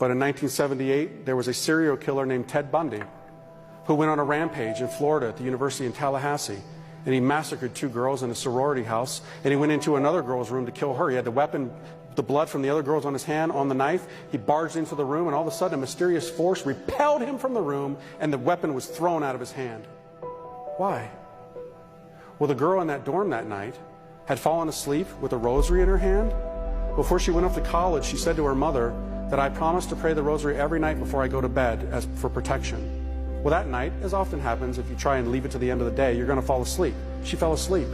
But in 1978, there was a serial killer named Ted Bundy who went on a rampage in Florida at the University in Tallahassee. And he massacred 2 girls in a sorority house. And he went into another girl's room to kill her. He had the weapon, the blood from the other girls on his hand, on the knife. He barged into the room, and all of a sudden a mysterious force repelled him from the room, and the weapon was thrown out of his hand. Why? Well, the girl in that dorm that night had fallen asleep with a rosary in her hand. Before she went off to college, she said to her mother that I promised to pray the rosary every night before I go to bed as for protection. Well, that night, as often happens, if you try and leave it to the end of the day, you're going to fall asleep. She fell asleep.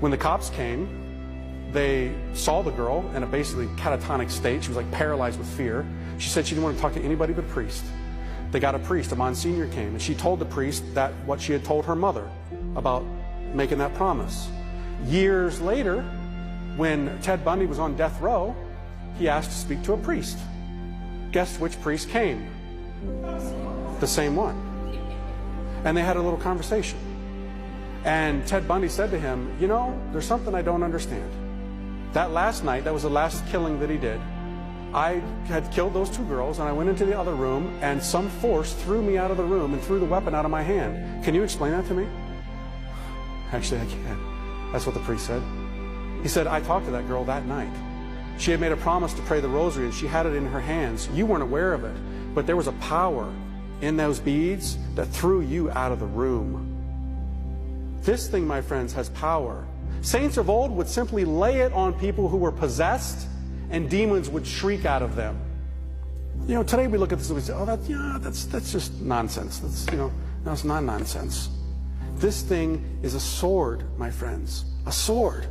When the cops came, they saw the girl in a basically catatonic state. She was like paralyzed with fear. She said she didn't want to talk to anybody but a priest. They got a priest. A Monsignor came, and she told the priest that what she had told her mother about making that promise. Years later, when Ted Bundy was on death row, he asked to speak to a priest. Guess which priest came? The same one. And they had a little conversation. And Ted Bundy said to him, you know, there's something I don't understand. That last night, that was the last killing that he did. I had killed those 2 girls, and I went into the other room, and some force threw me out of the room and threw the weapon out of my hand. Can you explain that to me? Actually, I can. That's what the priest said. He said, I talked to that girl that night. She had made a promise to pray the rosary, and she had it in her hands. You weren't aware of it, but there was a power in those beads that threw you out of the room. This thing, my friends, has power. Saints of old would simply lay it on people who were possessed, and demons would shriek out of them. You know, today we look at this and we say, oh, that's just nonsense. No, it's not nonsense. This thing is a sword, my friends, a sword.